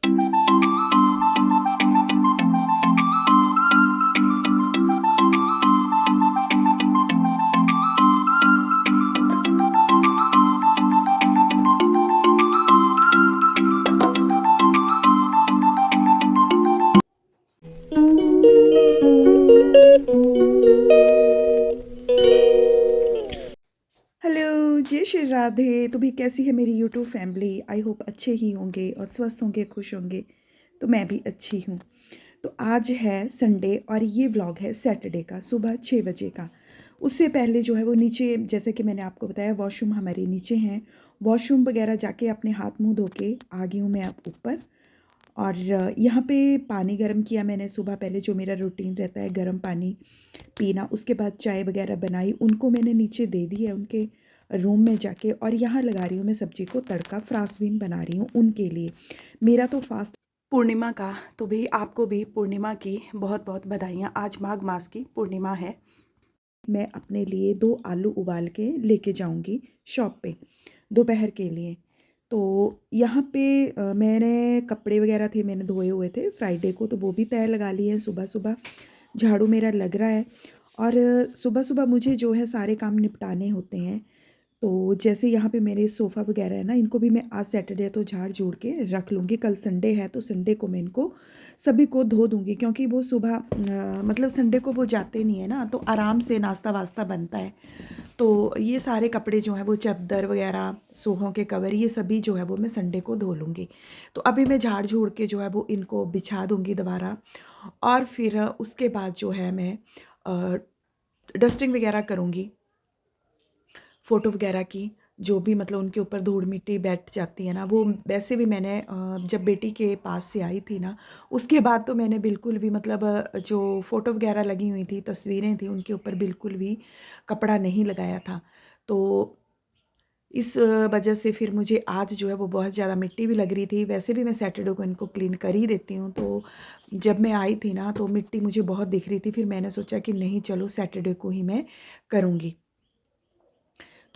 Hello, जय श्री राधे। तो भी कैसी है मेरी यूट्यूब फैमिली? आई होप अच्छे ही होंगे और स्वस्थ होंगे, खुश होंगे। तो मैं भी अच्छी हूँ। तो आज है संडे और ये व्लॉग है सैटरडे का, सुबह 6 बजे का। उससे पहले जो है वो नीचे, जैसे कि मैंने आपको बताया, वॉशरूम हमारे नीचे हैं। वॉशरूम वगैरह जाके अपने हाथ मुंह धो के आ गई हूँ मैं अब ऊपर। और यहाँ पे पानी गर्म किया मैंने सुबह, पहले जो मेरा रूटीन रहता है गर्म पानी पीना। उसके बाद चाय वगैरह बनाई, उनको मैंने नीचे दे दी है उनके रूम में जाके। और यहाँ लगा रही हूँ मैं सब्जी को तड़का, फ्रांसबीन बना रही हूँ उनके लिए। मेरा तो फास्ट पूर्णिमा का, तो भी आपको भी पूर्णिमा की बहुत बहुत बधाइयाँ। आज माघ मास की पूर्णिमा है। मैं अपने लिए 2 आलू उबाल के लेके जाऊँगी शॉप पे दोपहर के लिए। तो यहाँ पे मैंने कपड़े वगैरह थे, मैंने धोए हुए थे फ्राइडे को, तो वो भी तय लगा लिए हैं। सुबह सुबह झाड़ू मेरा लग रहा है। और सुबह सुबह मुझे जो है सारे काम निपटाने होते हैं। तो जैसे यहाँ पे मेरे सोफ़ा वगैरह है ना, इनको भी मैं आज सैटरडे तो झाड़ झूड़ के रख लूँगी। कल संडे है तो संडे को मैं इनको सभी को धो दूँगी, क्योंकि वो सुबह मतलब संडे को वो जाते नहीं है ना, तो आराम से नाश्ता वास्ता बनता है। तो ये सारे कपड़े जो हैं वो चादर वगैरह, सोफ़ों के कवर, ये सभी जो है वो मैं संडे को धो लूँगी। तो अभी मैं झाड़ झूड़ के जो है वो इनको बिछा दूँगी दोबारा। और फिर उसके बाद जो है मैं डस्टिंग वगैरह करूँगी फ़ोटो वगैरह की। जो भी मतलब उनके ऊपर धूल मिट्टी बैठ जाती है ना, वो वैसे भी मैंने जब बेटी के पास से आई थी ना, उसके बाद तो मैंने बिल्कुल भी मतलब जो फ़ोटो वगैरह लगी हुई थी, तस्वीरें थी, उनके ऊपर बिल्कुल भी कपड़ा नहीं लगाया था। तो इस वजह से फिर मुझे आज जो है वो बहुत ज़्यादा मिट्टी भी लग रही थी। वैसे भी मैं सैटरडे को इनको क्लीन कर ही देती हूँ। तो जब मैं आई थी ना, तो मिट्टी मुझे बहुत दिख रही थी। फिर मैंने सोचा कि नहीं, चलो सैटरडे को ही मैं करूँगी।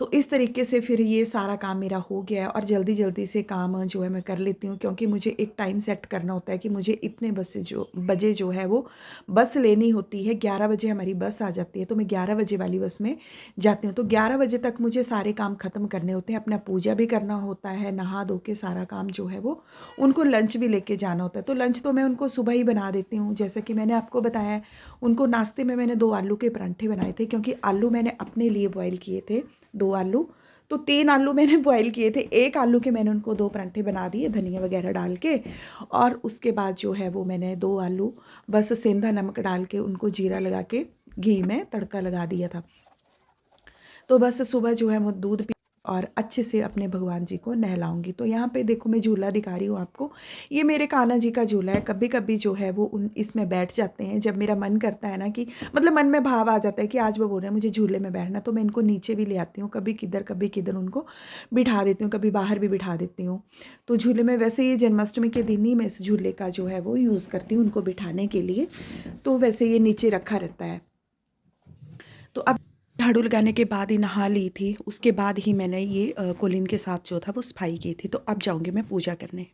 तो इस तरीके से फिर ये सारा काम मेरा हो गया है। और जल्दी जल्दी से काम जो है मैं कर लेती हूँ, क्योंकि मुझे एक टाइम सेट करना होता है कि मुझे इतने बजे जो है वो बस लेनी होती है। 11 बजे हमारी बस आ जाती है, तो मैं 11 बजे वाली बस में जाती हूँ। तो 11 बजे तक मुझे सारे काम ख़त्म करने होते हैं। अपना पूजा भी करना होता है, नहा धो के सारा काम जो है वो, उनको लंच भी लेके जाना होता है। तो लंच तो मैं उनको सुबह ही बना देती हूँ, जैसे कि मैंने आपको बताया है। उनको नाश्ते में मैंने 2 आलू के परांठे बनाए थे, क्योंकि आलू मैंने अपने लिए बॉयल किए थे 2 आलू। तो 3 आलू मैंने बॉयल किए थे, 1 आलू के मैंने उनको 2 परांठे बना दिए धनिया वगैरह डाल के। और उसके बाद जो है वो मैंने 2 आलू बस सेंधा नमक डाल के उनको जीरा लगा के घी में तड़का लगा दिया था। तो बस सुबह जो है वो दूध पी और अच्छे से अपने भगवान जी को नहलाऊंगी। तो यहाँ पे देखो मैं झूला दिखा रही हूँ आपको। ये मेरे कान्हा जी का झूला है। कभी कभी जो है वो उन इसमें बैठ जाते हैं, जब मेरा मन करता है ना, कि मतलब मन में भाव आ जाता है कि आज वो बोल रहे हैं मुझे झूले में बैठना, तो मैं इनको नीचे भी ले आती हूँ। कभी किधर उनको बिठा देती हूँ, कभी बाहर भी बिठा देती हूँ। तो झूले में, वैसे ये जन्माष्टमी के दिन ही मैं इस झूले का जो है वो यूज़ करती हूँ उनको बिठाने के लिए। तो वैसे ये नीचे रखा रहता है। तो अब झाड़ू लगाने के बाद ही नहा ली थी, उसके बाद ही मैंने ये कोलिन के साथ जो था वो सफाई की थी। तो अब जाऊंगी मैं पूजा करने।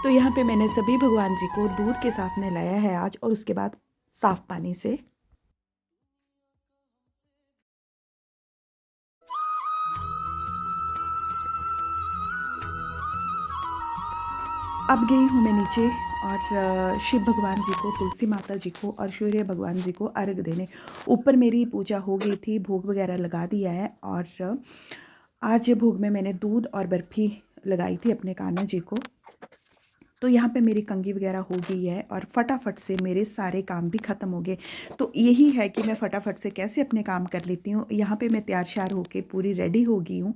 तो यहाँ पे मैंने सभी भगवान जी को दूध के साथ नहलाया है आज, और उसके बाद साफ पानी से। अब गई हूँ मैं नीचे, और शिव भगवान जी को, तुलसी माता जी को और सूर्य भगवान जी को अर्घ देने। ऊपर मेरी पूजा हो गई थी, भोग वगैरह लगा दिया है। और आज भोग में मैंने दूध और बर्फ़ी लगाई थी अपने कान्हा जी को। तो यहाँ पे मेरी कंघी वगैरह हो गई है और फटाफट से मेरे सारे काम भी ख़त्म हो गए। तो यही है कि मैं फटाफट से कैसे अपने काम कर लेती हूँ। यहाँ पे मैं तैयार श्यार होके पूरी रेडी हो गई हूँ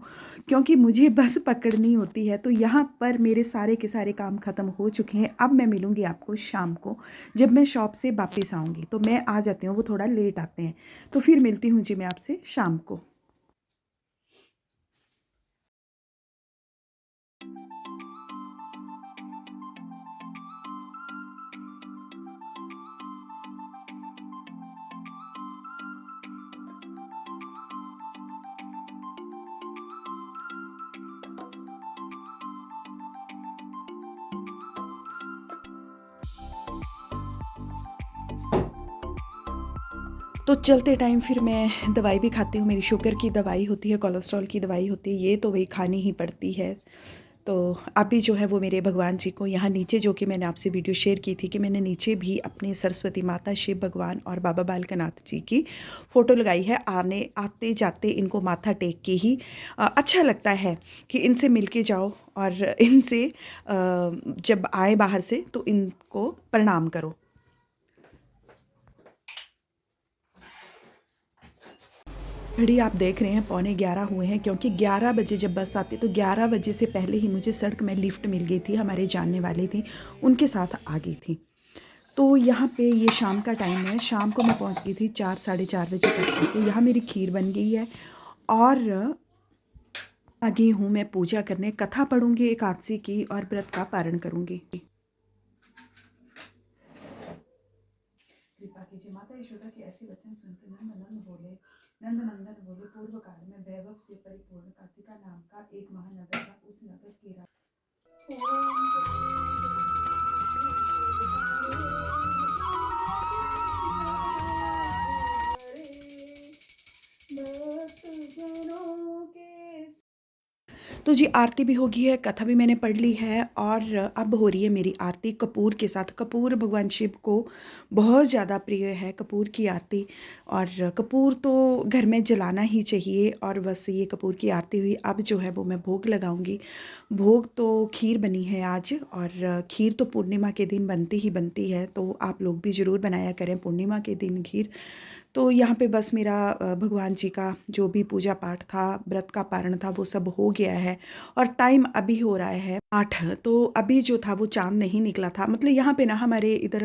क्योंकि मुझे बस पकड़नी होती है। तो यहाँ पर मेरे सारे के सारे काम ख़त्म हो चुके हैं। अब मैं मिलूँगी आपको शाम को जब मैं शॉप से वापस आऊँगी। तो मैं आ जाती हूँ, वो थोड़ा लेट आते हैं, तो फिर मिलती हूँ जी मैं आपसे शाम को। तो चलते टाइम फिर मैं दवाई भी खाती हूँ। मेरी शुगर की दवाई होती है, कोलेस्ट्रॉल की दवाई होती है, ये तो वही खानी ही पड़ती है। तो अभी जो है वो मेरे भगवान जी को यहाँ नीचे, जो कि मैंने आपसे वीडियो शेयर की थी कि मैंने नीचे भी अपने सरस्वती माता, शिव भगवान और बाबा बालकनाथ जी की फ़ोटो लगाई है। आने आते जाते इनको माथा टेक के ही अच्छा लगता है कि इनसे मिल के जाओ और इनसे जब आए बाहर से तो इनको प्रणाम करो। घड़ी आप देख रहे हैं 11:15 हुए हैं क्योंकि 11 बजे जब बस आती तो 11 बजे से पहले ही मुझे सड़क में लिफ्ट मिल गई थी। हमारे जानने वाले थी, उनके साथ आ गई थी। तो यहाँ पे ये शाम का टाइम है, शाम को मैं पहुँच गई थी 4 साढ़े 4 बजे तक। तो यहाँ मेरी खीर बन गई है और आ गई हूँ मैं पूजा करने। कथा पढ़ूँगी एकादशी की और व्रत का पारण करूँगी। कृपा कीजिए माता यशोदा के ऐसे वचन सुनकर नंद नंदन बोले पूर्व काल में वैभव से परिपूर्ण कार्तिका नाम का एक महानगर था। उस नगर के तो जी आरती भी हो गई है, कथा भी मैंने पढ़ ली है और अब हो रही है मेरी आरती कपूर के साथ। कपूर भगवान शिव को बहुत ज़्यादा प्रिय है, कपूर की आरती। और कपूर तो घर में जलाना ही चाहिए। और बस ये कपूर की आरती हुई, अब जो है वो मैं भोग लगाऊंगी। भोग तो खीर बनी है आज, और खीर तो पूर्णिमा के दिन बनती ही बनती है, तो आप लोग भी ज़रूर बनाया करें पूर्णिमा के दिन खीर। तो यहाँ पे बस मेरा भगवान जी का जो भी पूजा पाठ था, व्रत का पारण था, वो सब हो गया है। और टाइम अभी हो रहा है 8। तो अभी जो था वो चाँद नहीं निकला था। मतलब यहाँ पे ना हमारे इधर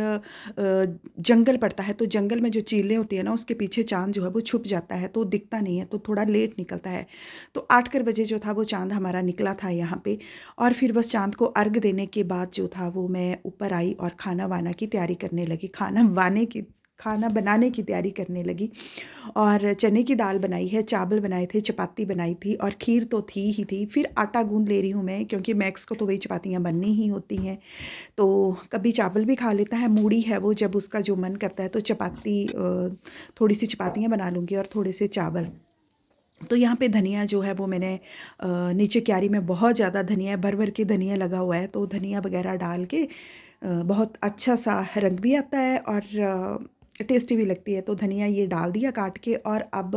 जंगल पड़ता है, तो जंगल में जो चीलें होती है ना, उसके पीछे चाँद जो है वो छुप जाता है, तो दिखता नहीं है, तो थोड़ा लेट निकलता है। तो 8 कर बजे जो था वो चाँद हमारा निकला था यहाँ पे। और फिर बस चाँद को अर्घ देने के बाद जो था वो मैं ऊपर आई और खाना वाना की तैयारी करने लगी। खाना बनाने की तैयारी करने लगी। और चने की दाल बनाई है, चावल बनाए थे, चपाती बनाई थी और खीर तो थी ही थी। फिर आटा गूंद ले रही हूँ मैं, क्योंकि मैक्स को तो वही चपातियाँ बननी ही होती हैं। तो कभी चावल भी खा लेता है, मूढ़ी है वो, जब उसका जो मन करता है तो चपाती, थोड़ी सी चपातियाँ बना लूँगी और थोड़े से चावल। तो यहाँ पे धनिया जो है वो मैंने नीचे क्यारी में बहुत ज़्यादा धनिया, भर भर के धनिया लगा हुआ है, तो धनिया वगैरह डाल के बहुत अच्छा सा रंग भी आता है और टेस्टी भी लगती है। तो धनिया ये डाल दिया काट के, और अब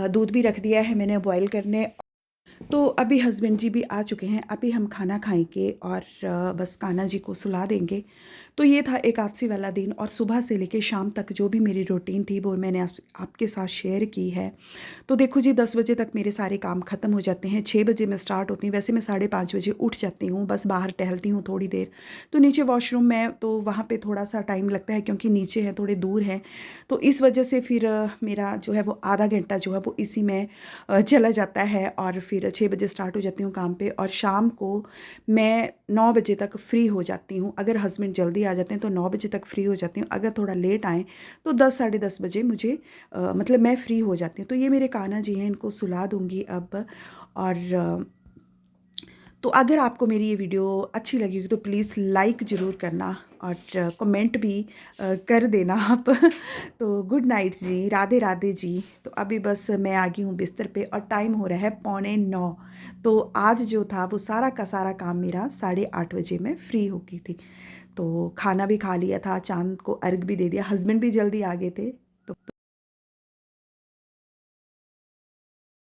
दूध भी रख दिया है मैंने बॉईल करने। तो अभी हस्बैंड जी भी आ चुके हैं, अभी हम खाना खाएंगे और बस कान्हा जी को सुला देंगे। तो ये था एकादशी वाला दिन, और सुबह से लेकर शाम तक जो भी मेरी रूटीन थी वो मैंने आपके साथ शेयर की है। तो देखो जी 10 बजे तक मेरे सारे काम ख़त्म हो जाते हैं, 6 बजे मैं स्टार्ट होती हूँ। वैसे मैं 5:30 बजे उठ जाती हूँ, बस बाहर टहलती हूँ थोड़ी देर। तो नीचे वॉशरूम में, तो वहाँ पे थोड़ा सा टाइम लगता है क्योंकि नीचे है, थोड़े दूर है। तो इस वजह से फिर मेरा जो है वो आधा घंटा जो है वो इसी में चला जाता है। और फिर 6 बजे स्टार्ट हो जाती हूँ काम पे, और शाम को मैं 9 बजे तक फ्री हो जाती हूँ। अगर हस्बैंड जल्दी आ जाते हैं तो 9 बजे तक फ्री हो जाती हूँ, अगर थोड़ा लेट आएँ तो 10 साढ़े 10 बजे मुझे मतलब मैं फ्री हो जाती हूँ। तो ये मेरे कान्हा जी हैं, इनको सुला दूँगी अब। और तो अगर आपको मेरी ये वीडियो अच्छी लगी हो तो प्लीज़ लाइक ज़रूर करना, और कमेंट भी कर देना आप। तो गुड नाइट जी, राधे राधे जी। तो अभी बस मैं आ गई हूँ बिस्तर पे और टाइम हो रहा है 8:45। तो आज जो था वो सारा का सारा काम मेरा 8:30 बजे में फ्री हो गई थी। तो खाना भी खा लिया था, चाँद को अर्घ भी दे दिया, हस्बैंड भी जल्दी आ गए थे।